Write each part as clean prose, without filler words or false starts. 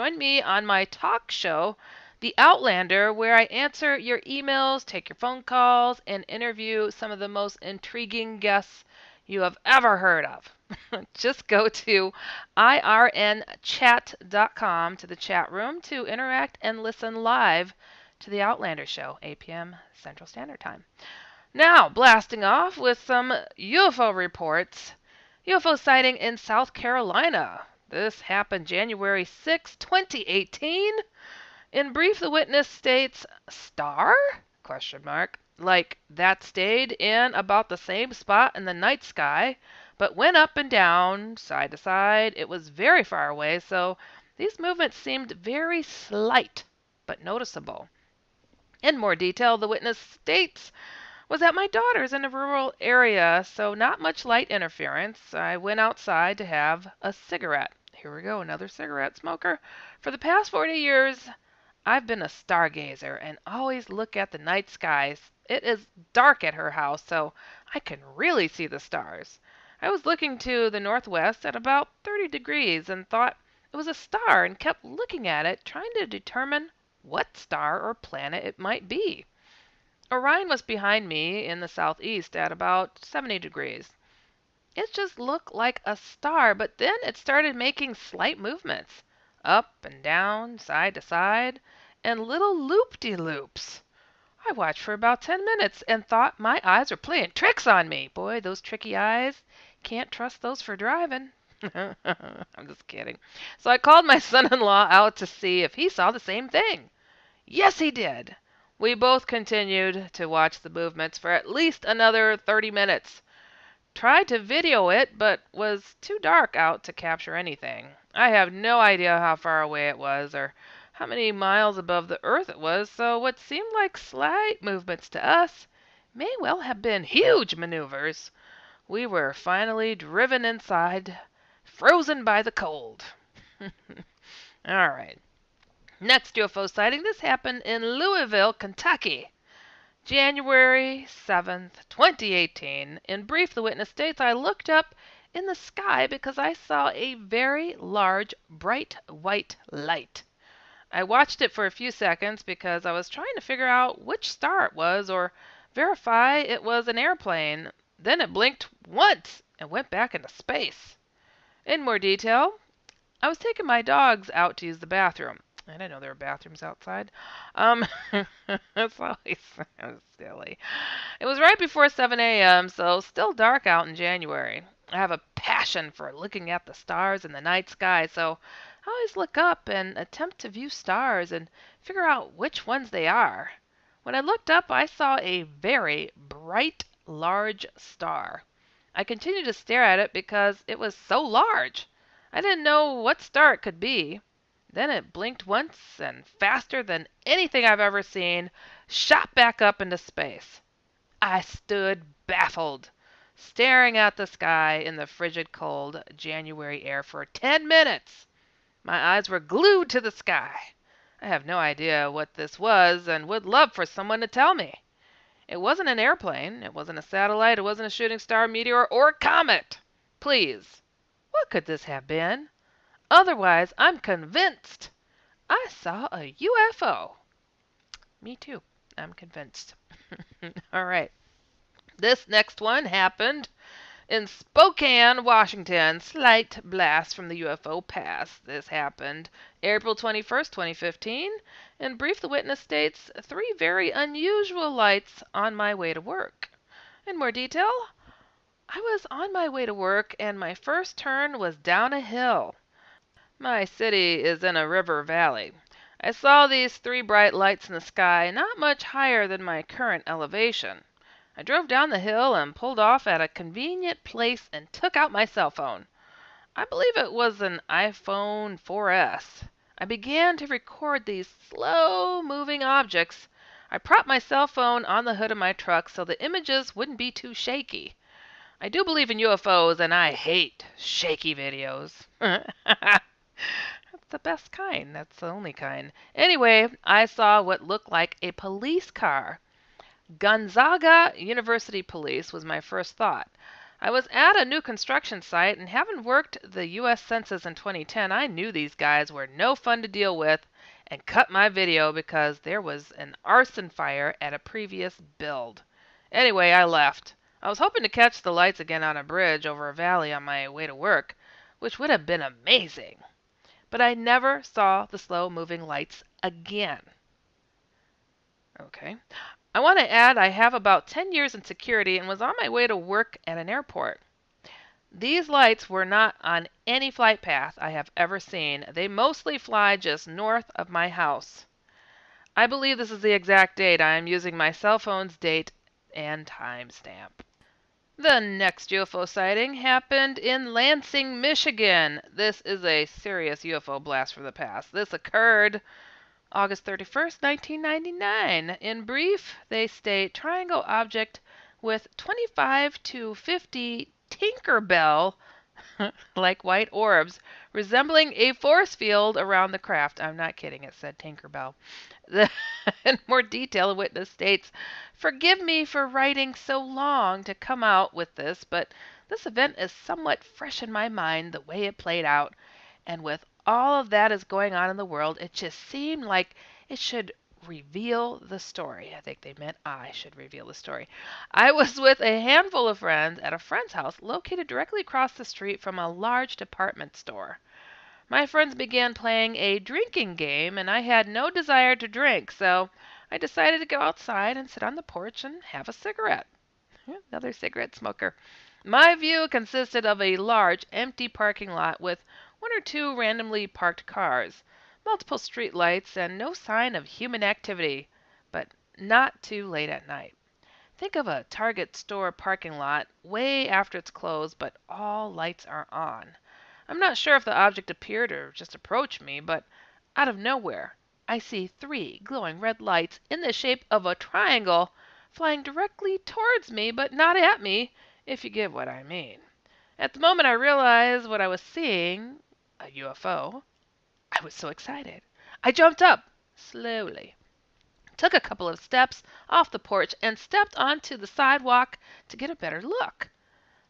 Join me on my talk show, The Outlander, where I answer your emails, take your phone calls, and interview some of the most intriguing guests you have ever heard of. Just go to irnchat.com to the chat room to interact and listen live to The Outlander Show, 8 p.m. Central Standard Time. Now, blasting off with some UFO reports. UFO sighting in South Carolina. This happened January 6, 2018. In brief, the witness states, "Star?" Question mark. Like that stayed in about the same spot in the night sky, but went up and down, side to side. It was very far away, so these movements seemed very slight, but noticeable. In more detail, the witness states, "Was at my daughter's in a rural area, so not much light interference. I went outside to have a cigarette." Here we go, another cigarette smoker. "For the past 40 years, I've been a stargazer and always look at the night skies. It is dark at her house, so I can really see the stars. I was looking to the northwest at about 30 degrees and thought it was a star and kept looking at it, trying to determine what star or planet it might be. Orion was behind me in the southeast at about 70 degrees. It just looked like a star, but then it started making slight movements, up and down, side to side, and little loop-de-loops. I watched for about 10 minutes and thought my eyes were playing tricks on me. Boy, those tricky eyes. Can't trust those for driving." I'm just kidding. "So I called my son-in-law out to see if he saw the same thing. Yes, he did. We both continued to watch the movements for at least another 30 minutes. Tried to video it, but was too dark out to capture anything. I have no idea how far away it was or how many miles above the earth it was, so what seemed like slight movements to us may well have been huge maneuvers. We were finally driven inside, frozen by the cold." All right. Next UFO sighting. This happened in Louisville, Kentucky. January 7th, 2018. In brief, the witness states, "I looked up in the sky because I saw a very large, bright white light. I watched it for a few seconds because I was trying to figure out which star it was or verify it was an airplane. Then it blinked once and went back into space." In more detail, "I was taking my dogs out to use the bathroom." I didn't know there were bathrooms outside. Um, it's always so silly. "It was right before 7 a.m., so still dark out in January. I have a passion for looking at the stars in the night sky, so I always look up and attempt to view stars and figure out which ones they are. When I looked up, I saw a very bright, large star. I continued to stare at it because it was so large. I didn't know what star it could be. Then it blinked once and faster than anything I've ever seen, shot back up into space. I stood baffled, staring at the sky in the frigid cold January air for 10 minutes. My eyes were glued to the sky. I have no idea what this was and would love for someone to tell me. It wasn't an airplane, it wasn't a satellite, it wasn't a shooting star, meteor, or comet. Please, what could this have been? Otherwise, I'm convinced I saw a UFO." Me too. I'm convinced. All right. This next one happened in Spokane, Washington. Slight blast from the UFO past. This happened April 21st, 2015. In brief, the witness states, "Three very unusual lights on my way to work." In more detail, "I was on my way to work and my first turn was down a hill. My city is in a river valley. I saw these three bright lights in the sky not much higher than my current elevation. I drove down the hill and pulled off at a convenient place and took out my cell phone. I believe it was an iPhone 4S. I began to record these slow-moving objects. I propped my cell phone on the hood of my truck so the images wouldn't be too shaky. I do believe in UFOs and I hate shaky videos." That's the best kind. That's the only kind. Anyway, I saw what looked like a police car. Gonzaga University Police was my first thought. I was at a new construction site, and having worked the U.S. Census in 2010, I knew these guys were no fun to deal with and cut my video because there was an arson fire at a previous build. Anyway, I left. I was hoping to catch the lights again on a bridge over a valley on my way to work, which would have been amazing. But I never saw the slow-moving lights again. Okay. I want to add I have about 10 years in security and was on my way to work at an airport. These lights were not on any flight path I have ever seen. They mostly fly just north of my house. I believe this is the exact date. I am using my cell phone's date and timestamp. The next UFO sighting happened in Lansing, Michigan. This is a serious UFO blast from the past. This occurred August 31st, 1999. In brief, they state triangle object with 25 to 50 Tinkerbell like white orbs resembling a force field around the craft. I'm not kidding, it said Tinkerbell. In more detail, the witness states, "Forgive me for writing so long to come out with this, but this event is somewhat fresh in my mind the way it played out, and with all of that is going on in the world, it just seemed like it should reveal the story." I think they meant I should reveal the story. I was with a handful of friends at a friend's house located directly across the street from a large department store. My friends began playing a drinking game, and I had no desire to drink, so I decided to go outside and sit on the porch and have a cigarette. Another cigarette smoker. My view consisted of a large, empty parking lot with one or two randomly parked cars, multiple street lights, and no sign of human activity, but not too late at night. Think of a Target store parking lot way after it's closed, but all lights are on. I'm not sure if the object appeared or just approached me, but out of nowhere, I see 3 glowing red lights in the shape of a triangle flying directly towards me, but not at me, if you get what I mean. At the moment I realized what I was seeing, a UFO, I was so excited. I jumped up, slowly, took a couple of steps off the porch, and stepped onto the sidewalk to get a better look.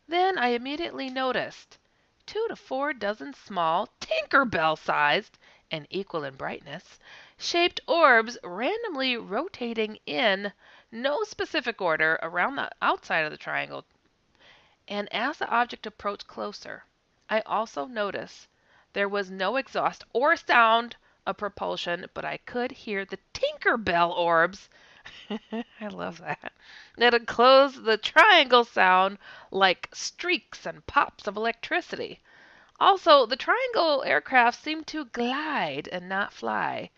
Then I immediately noticed 2 to 4 dozen small, Tinkerbell-sized, and equal in brightness, shaped orbs randomly rotating in no specific order around the outside of the triangle. And as the object approached closer, I also noticed there was no exhaust or sound of propulsion, but I could hear the Tinkerbell orbs. I love that. That enclosed the triangle sound like streaks and pops of electricity. Also, the triangle aircraft seemed to glide and not fly.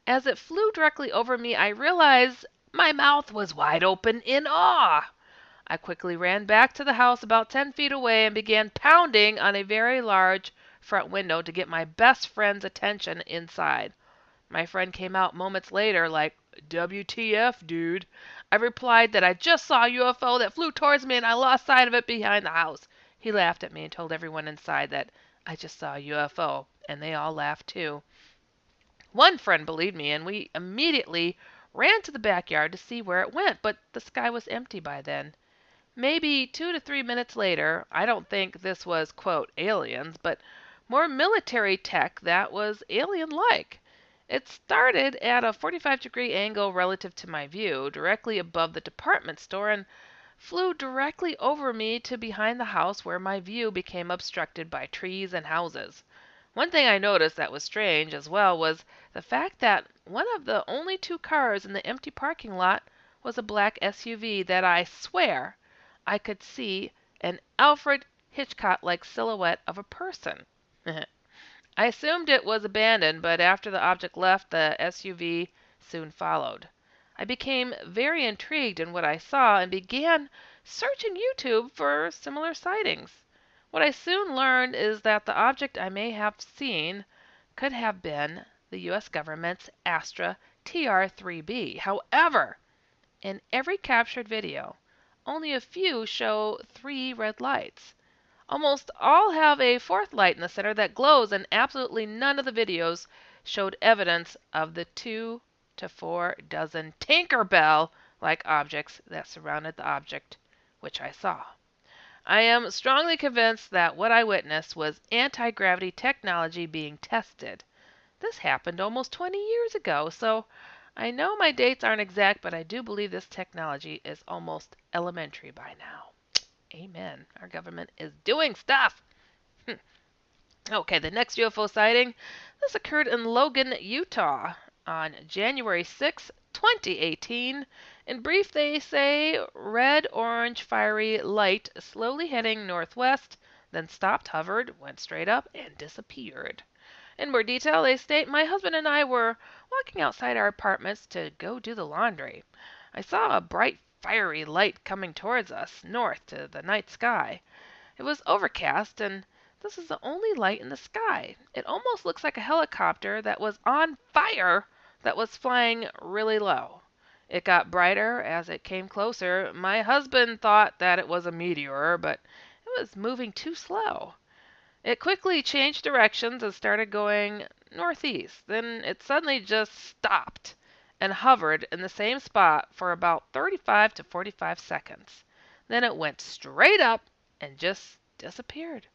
As it flew directly over me, I realized my mouth was wide open in awe. I quickly ran back to the house about 10 feet away and began pounding on a very large front window to get my best friend's attention inside. My friend came out moments later like, "WTF, dude?" I replied that I just saw a UFO that flew towards me and I lost sight of it behind the house. He laughed at me and told everyone inside that I just saw a UFO, and they all laughed too. One friend believed me, and we immediately ran to the backyard to see where it went, but the sky was empty by then. Maybe 2 to 3 minutes later, I don't think this was, quote, aliens, but more military tech that was alien-like. It started at a 45-degree angle relative to my view, directly above the department store, and flew directly over me to behind the house where my view became obstructed by trees and houses. One thing I noticed that was strange as well was the fact that one of the only 2 cars in the empty parking lot was a black SUV that I swear I could see an Alfred Hitchcock-like silhouette of a person. I assumed it was abandoned, but after the object left, the SUV soon followed. I became very intrigued in what I saw and began searching YouTube for similar sightings. What I soon learned is that the object I may have seen could have been the U.S. government's Astra TR-3B. However, in every captured video, only a few show 3 red lights. Almost all have a 4th light in the center that glows, and absolutely none of the videos showed evidence of the 2 to 4 dozen Tinkerbell-like objects that surrounded the object which I saw. I am strongly convinced that what I witnessed was anti-gravity technology being tested. This happened almost 20 years ago, so I know my dates aren't exact, but I do believe this technology is almost elementary by now. Amen. Our government is doing stuff. Okay, the next UFO sighting. This occurred in Logan, Utah on January 6, 2018. In brief, they say red, orange, fiery light slowly heading northwest, then stopped, hovered, went straight up, and disappeared. In more detail, they state my husband and I were walking outside our apartments to go do the laundry. I saw a bright, fiery light coming towards us, north to the night sky. It was overcast, and this is the only light in the sky. It almost looks like a helicopter that was on fire that was flying really low. It got brighter as it came closer. My husband thought that it was a meteor, but it was moving too slow. It quickly changed directions and started going northeast. Then it suddenly just stopped and hovered in the same spot for about 35 to 45 seconds. Then it went straight up and just disappeared.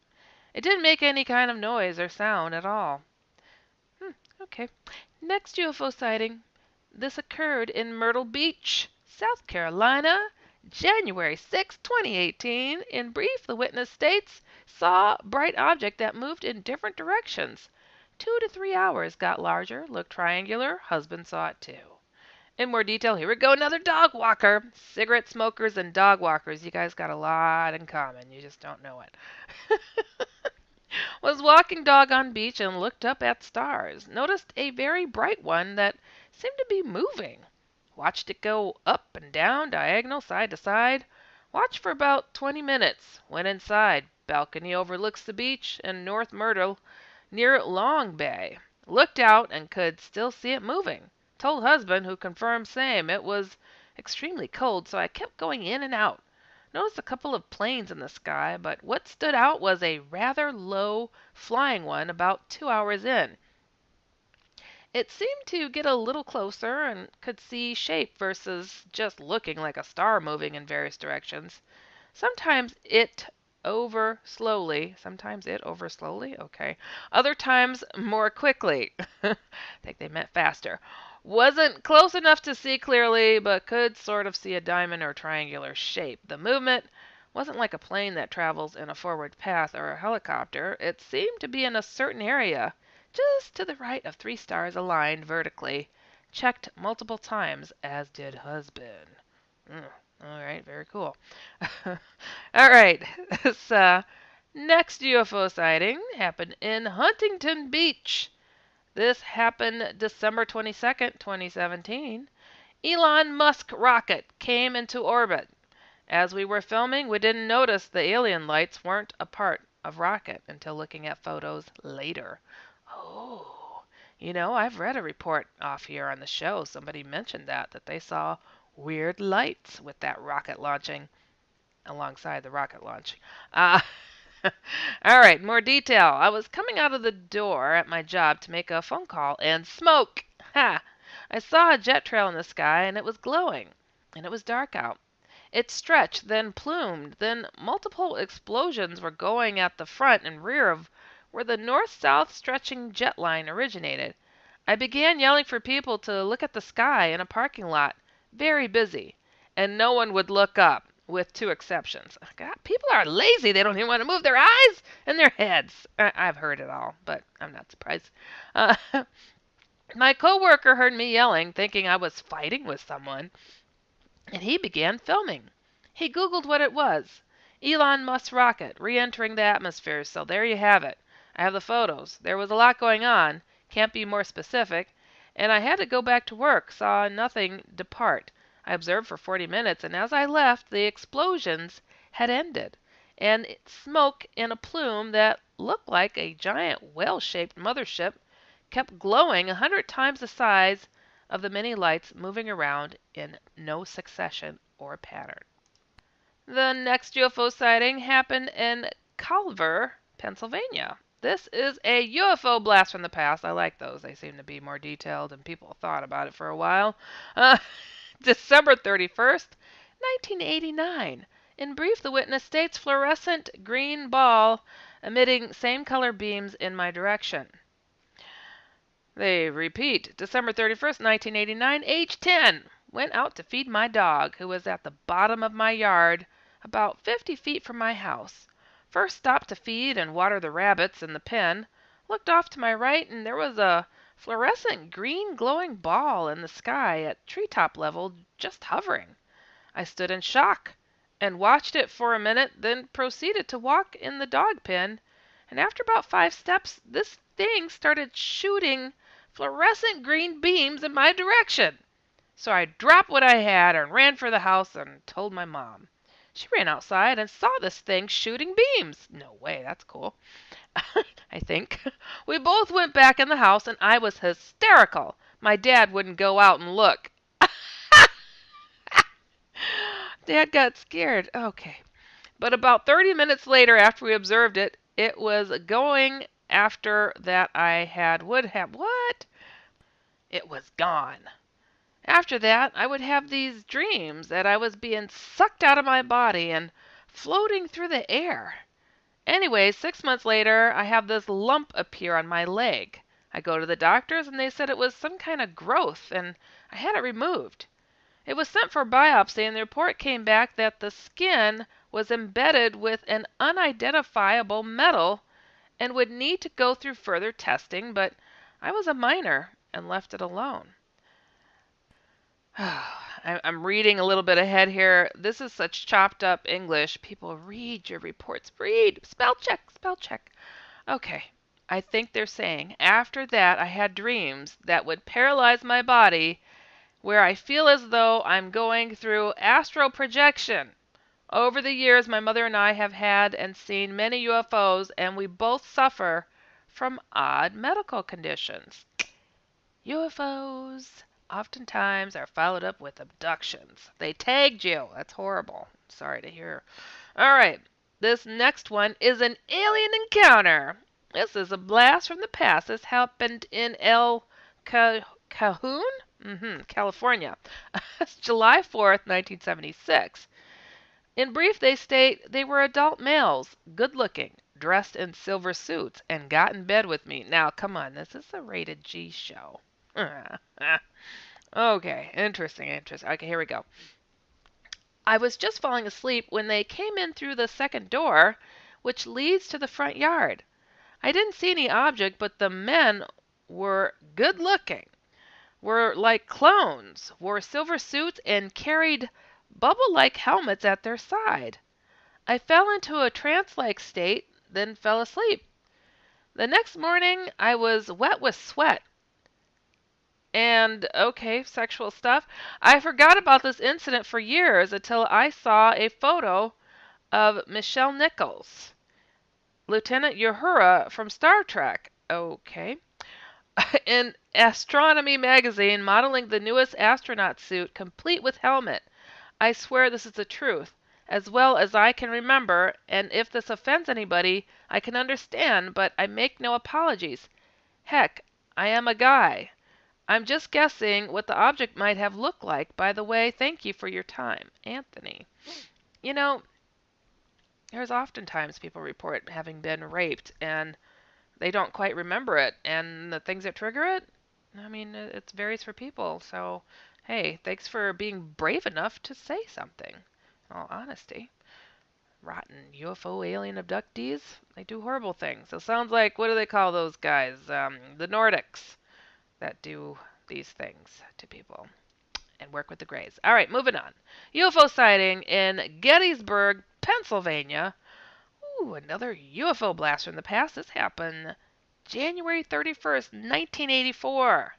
It didn't make any kind of noise or sound at all. Okay. Next UFO sighting. This occurred in Myrtle Beach, South Carolina, January 6, 2018. In brief, the witness states saw bright object that moved in different directions. 2 to 3 hours, got larger, looked triangular. Husband saw it too. In more detail, here we go. Another dog walker. Cigarette smokers and dog walkers. You guys got a lot in common. You just don't know it. Was walking dog on beach and looked up at stars. Noticed a very bright one that seemed to be moving. Watched it go up and down, diagonal, side to side. Watched for about 20 minutes. Went inside. Balcony overlooks the beach in North Myrtle near Long Bay. Looked out and could still see it moving. Told husband, who confirmed same. It was extremely cold, so I kept going in and out. Noticed a couple of planes in the sky, but what stood out was a rather low flying one about 2 hours in. It seemed to get a little closer and could see shape versus just looking like a star moving in various directions. Sometimes it over slowly, okay. Other times more quickly. I think they meant faster. Wasn't close enough to see clearly, but could sort of see a diamond or triangular shape. The movement wasn't like a plane that travels in a forward path or a helicopter. It seemed to be in a certain area, just to the right of 3 stars aligned vertically. Checked multiple times, as did husband. All right, very cool. All right, this next UFO sighting happened in Huntington Beach. This happened December 22nd, 2017. Elon Musk rocket came into orbit. As we were filming, we didn't notice the alien lights weren't a part of rocket until looking at photos later. Oh, I've read a report off here on the show. Somebody mentioned that they saw weird lights with that rocket launching alongside the rocket launch. All right, more detail. I was coming out of the door at my job to make a phone call, and smoke! Ha! I saw a jet trail in the sky, and it was glowing, and it was dark out. It stretched, then plumed, then multiple explosions were going at the front and rear of where the north-south stretching jet line originated. I began yelling for people to look at the sky in a parking lot, very busy, and no one would look up, with 2 exceptions. God, people are lazy. They don't even want to move their eyes and their heads. I've heard it all, but I'm not surprised. Uh, my coworker heard me yelling, thinking I was fighting with someone, and he began filming. He Googled what it was. Elon Musk rocket re-entering the atmosphere, so there you have it. I have the photos. There was a lot going on. Can't be more specific. And I had to go back to work. Saw nothing depart. I observed for 40 minutes, and as I left, the explosions had ended, and smoke in a plume that looked like a giant whale-shaped mothership kept glowing 100 times the size of the many lights moving around in no succession or pattern. The next UFO sighting happened in Culver, Pennsylvania. This is a UFO blast from the past. I like those. They seem to be more detailed, and people thought about it for a while. December 31st, 1989. In brief, the witness states fluorescent green ball emitting same color beams in my direction. They repeat, December 31st, 1989, age 10. Went out to feed my dog, who was at the bottom of my yard, about 50 feet from my house. First stopped to feed and water the rabbits in the pen. Looked off to my right, and there was a fluorescent green glowing ball in the sky at treetop level, just hovering. I stood in shock and watched it for a minute, then proceeded to walk in the dog pen, and after about 5 steps, this thing started shooting fluorescent green beams in my direction. So I dropped what I had and ran for the house and told my mom. She ran outside and saw this thing shooting beams. No way, that's cool. I think. We both went back in the house and I was hysterical. My dad wouldn't go out and look. Dad got scared. Okay. But about 30 minutes later, after we observed it, it was going after that would have, what? It was gone. After that, I would have these dreams that I was being sucked out of my body and floating through the air. Anyway, 6 months later, I have this lump appear on my leg. I go to the doctors and they said it was some kind of growth and I had it removed. It was sent for biopsy and the report came back that the skin was embedded with an unidentifiable metal and would need to go through further testing, but I was a minor and left it alone. I'm reading a little bit ahead here. This is such chopped up English. People, read your reports. Read. Spell check. Spell check. Okay. I think they're saying, after that, I had dreams that would paralyze my body where I feel as though I'm going through astral projection. Over the years, my mother and I have had and seen many UFOs, and we both suffer from odd medical conditions. UFOs oftentimes are followed up with abductions. They tagged you. That's horrible. Sorry to hear. All right. This next one is an alien encounter. This is a blast from the past. This happened in El Cajon, California. It's July 4th, 1976. In brief, they state they were adult males, good-looking, dressed in silver suits, and got in bed with me. Now, come on, this is a rated G show. Okay, interesting. Okay, here we go. I was just falling asleep when they came in through the second door, which leads to the front yard. I didn't see any object, but the men were good-looking, were like clones, wore silver suits, and carried bubble-like helmets at their side. I fell into a trance-like state, then fell asleep. The next morning, I was wet with sweat. And, okay, sexual stuff. I forgot about this incident for years until I saw a photo of Michelle Nichols, Lieutenant Uhura from Star Trek. Okay. In Astronomy magazine, modeling the newest astronaut suit, complete with helmet. I swear this is the truth, as well as I can remember, and if this offends anybody, I can understand, but I make no apologies. Heck, I am a guy. I'm just guessing what the object might have looked like. By the way, thank you for your time. Anthony. You know, there's oftentimes people report having been raped, and they don't quite remember it, and the things that trigger it, I mean, it varies for people. So, hey, thanks for being brave enough to say something. In all honesty. Rotten UFO alien abductees, they do horrible things. It sounds like, what do they call those guys? The Nordics that do these things to people and work with the Greys. All right, moving on. UFO sighting in Gettysburg, Pennsylvania. Ooh, another UFO blast from the past. This happened January 31st, 1984.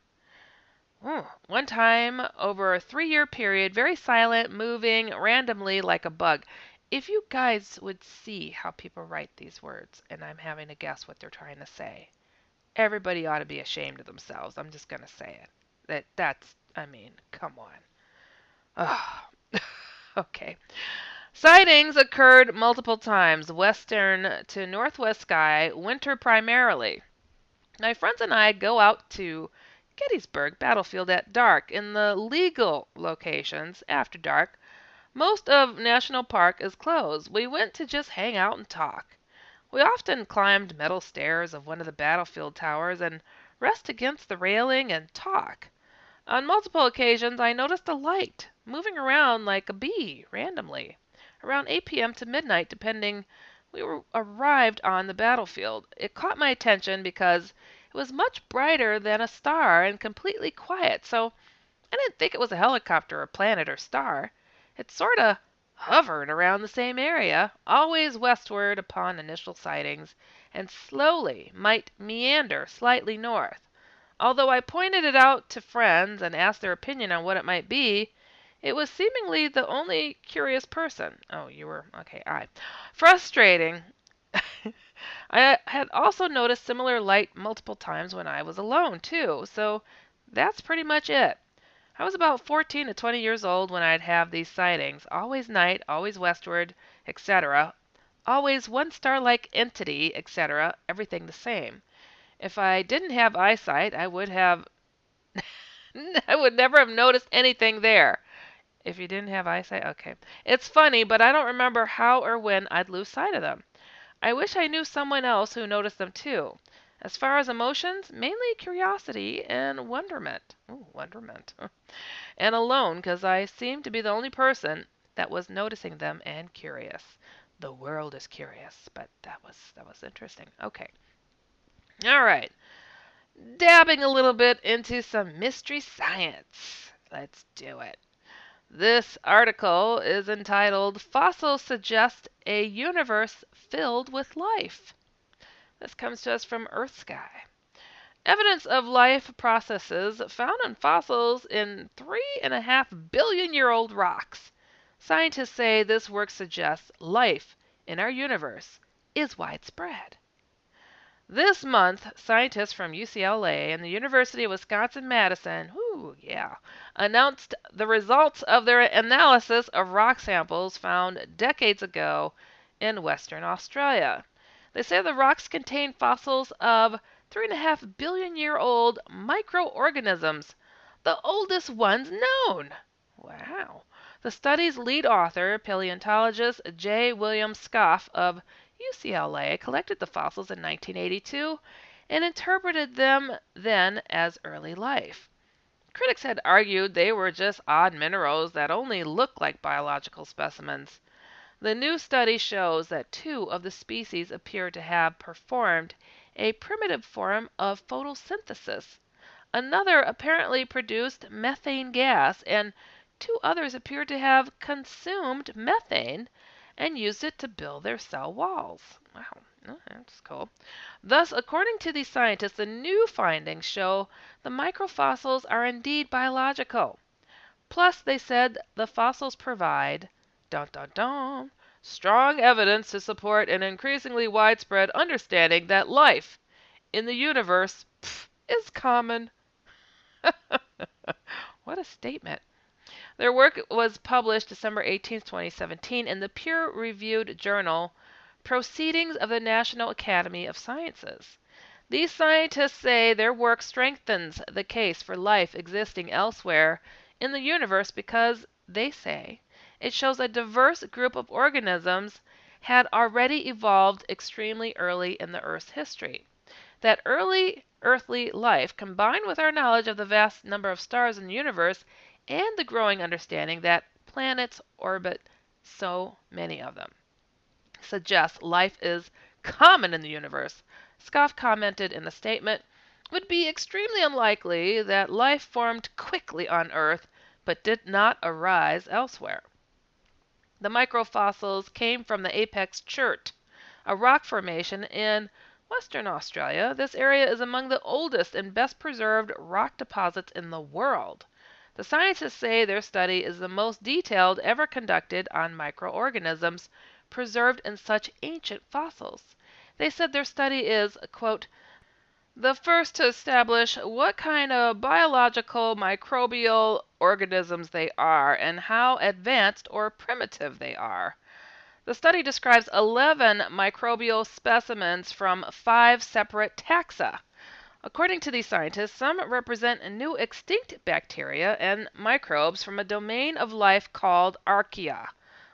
One time over a 3-year period, very silent, moving randomly like a bug. If you guys would see how people write these words, and I'm having to guess what they're trying to say, everybody ought to be ashamed of themselves. I'm just going to say it. I mean, come on. Oh. Okay. Sightings occurred multiple times, western to northwest sky, winter primarily. My friends and I go out to Gettysburg Battlefield at dark. In the legal locations, after dark, Most of National Park is closed. We went to just hang out and talk. We often climbed metal stairs of one of the battlefield towers and rest against the railing and talk. On multiple occasions I noticed a light moving around like a bee randomly, around 8 p.m. to midnight depending. We were arrived on the battlefield. It caught my attention because it was much brighter than a star and completely quiet, so I didn't think it was a helicopter or planet or star. It sorta hovered around the same area, always westward upon initial sightings, and slowly might meander slightly north. Although I pointed it out to friends and asked their opinion on what it might be, it was seemingly the only curious person. Oh, you were okay. Frustrating. I had also noticed similar light multiple times when I was alone, too, so that's pretty much it. I was about 14 to 20 years old when I'd have these sightings. Always night, always westward, etc. Always one star-like entity, etc. Everything the same. If I didn't have eyesight, I would have I would never have noticed anything there. If you didn't have eyesight, okay. It's funny, but I don't remember how or when I'd lose sight of them. I wish I knew someone else who noticed them too. As far as emotions, mainly curiosity and wonderment. Ooh, wonderment. And alone, because I seemed to be the only person that was noticing them and curious. The world is curious, but that was interesting. Okay. All right. Dabbing a little bit into some mystery science. Let's do it. This article is entitled Fossils Suggest a Universe Filled with Life. This comes to us from Earth Sky. Evidence of life processes found in fossils in 3.5 billion-year-old rocks. Scientists say this work suggests life in our universe is widespread. This month, scientists from UCLA and the University of Wisconsin-Madison, announced the results of their analysis of rock samples found decades ago in Western Australia. They say the rocks contain fossils of 3.5 billion-year-old microorganisms, the oldest ones known. Wow. The study's lead author, paleontologist J. William Scoff of UCLA, collected the fossils in 1982 and interpreted them then as early life. Critics had argued they were just odd minerals that only look like biological specimens. The new study shows that two of the species appear to have performed a primitive form of photosynthesis. Another apparently produced methane gas, and two others appear to have consumed methane and used it to build their cell walls. Wow, that's cool. Thus, according to these scientists, the new findings show the microfossils are indeed biological. Plus, they said the fossils provide, dun dun dun, strong evidence to support an increasingly widespread understanding that life in the universe is common. What a statement. Their work was published December 18, 2017 in the peer-reviewed journal Proceedings of the National Academy of Sciences. These scientists say their work strengthens the case for life existing elsewhere in the universe because, they say, it shows a diverse group of organisms had already evolved extremely early in the Earth's history. That early earthly life, combined with our knowledge of the vast number of stars in the universe and the growing understanding that planets orbit so many of them, suggests life is common in the universe. Scoff commented in the statement, would be extremely unlikely that life formed quickly on Earth but did not arise elsewhere. The microfossils came from the apex chert, a rock formation in Western Australia. This area is among the oldest and best preserved rock deposits in the world. The scientists say their study is the most detailed ever conducted on microorganisms preserved in such ancient fossils. They said their study is, quote, the first to establish what kind of biological microbial organisms they are and how advanced or primitive they are. The study describes 11 microbial specimens from 5 separate taxa. According to these scientists, some represent new extinct bacteria and microbes from a domain of life called archaea,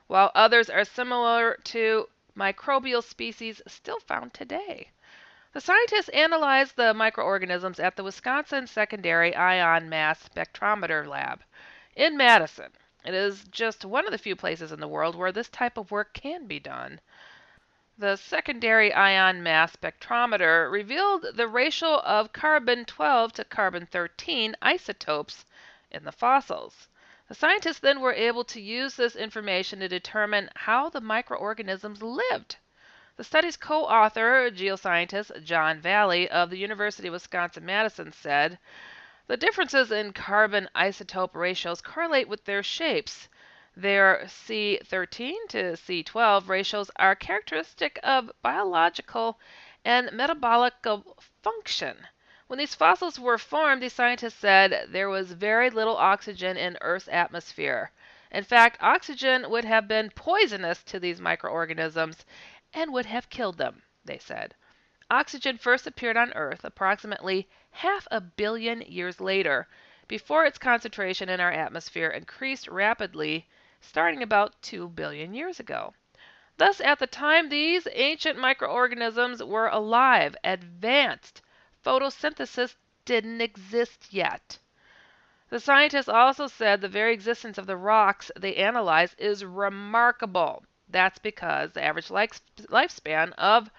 while others are similar to microbial species still found today. The scientists analyzed the microorganisms at the Wisconsin Secondary Ion Mass Spectrometer Lab in Madison. It is just one of the few places in the world where this type of work can be done. The secondary ion mass spectrometer revealed the ratio of carbon-12 to carbon-13 isotopes in the fossils. The scientists then were able to use this information to determine how the microorganisms lived. The study's co-author, geoscientist John Valley of the University of Wisconsin-Madison, said, "The differences in carbon isotope ratios correlate with their shapes. Their C13 to C12 ratios are characteristic of biological and metabolic function. When these fossils were formed, the scientists said there was very little oxygen in Earth's atmosphere. In fact, oxygen would have been poisonous to these microorganisms and would have killed them," they said. Oxygen first appeared on Earth approximately 500,000,000 years later, before its concentration in our atmosphere increased rapidly starting about 2 billion years ago. Thus, at the time these ancient microorganisms were alive, advanced photosynthesis didn't exist yet. The scientists also said the very existence of the rocks they analyzed is remarkable. That's because the average lifespan of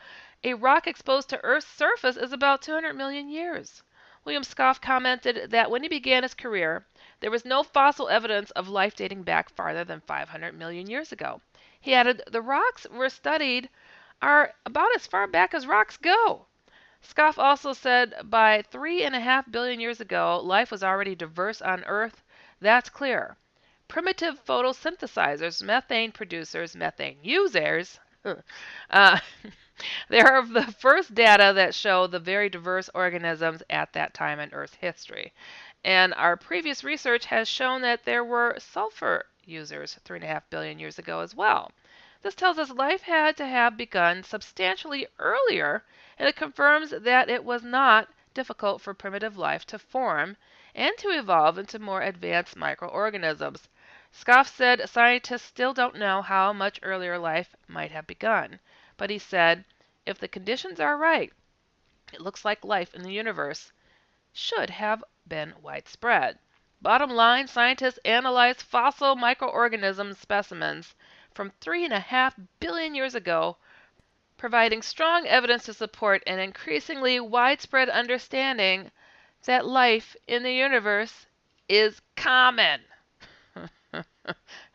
a rock exposed to Earth's surface is about 200 million years. William Scoff commented that when he began his career, there was no fossil evidence of life dating back farther than 500 million years ago. He added, "The rocks were studied are about as far back as rocks go." Scoff also said by 3.5 billion years ago, life was already diverse on Earth. That's clear. Primitive photosynthesizers, methane producers, methane users, uh, they are the first data that show the very diverse organisms at that time in Earth's history. And our previous research has shown that there were sulfur users 3.5 billion years ago as well. This tells us life had to have begun substantially earlier, and it confirms that it was not difficult for primitive life to form and to evolve into more advanced microorganisms. Scoff said scientists still don't know how much earlier life might have begun, but he said, "If the conditions are right, it looks like life in the universe should have been widespread." Bottom line, scientists analyzed fossil microorganism specimens from 3.5 billion years ago, providing strong evidence to support an increasingly widespread understanding that life in the universe is common.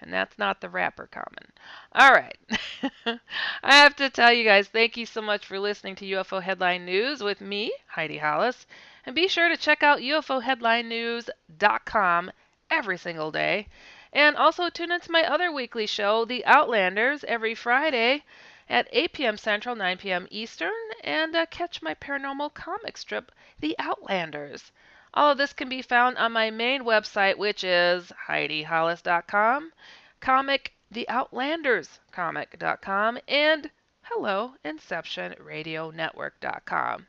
And that's not the rapper Common. All right. I have to tell you guys, thank you so much for listening to UFO Headline News with me, Heidi Hollis. And be sure to check out UFOHeadlineNews.com every single day. And also tune into my other weekly show, The Outlanders, every Friday at 8 p.m. Central, 9 p.m. Eastern. And catch my paranormal comic strip, The Outlanders. All of this can be found on my main website, which is HeidiHollis.com, The Outlanders comic.com, and HelloInceptionRadioNetwork.com.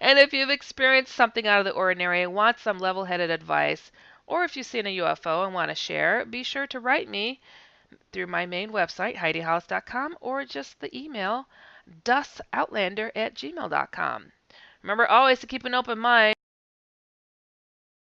And if you've experienced something out of the ordinary and want some level-headed advice, or if you've seen a UFO and want to share, be sure to write me through my main website, HeidiHollis.com, or just the email, dusoutlander@gmail.com. Remember always to keep an open mind.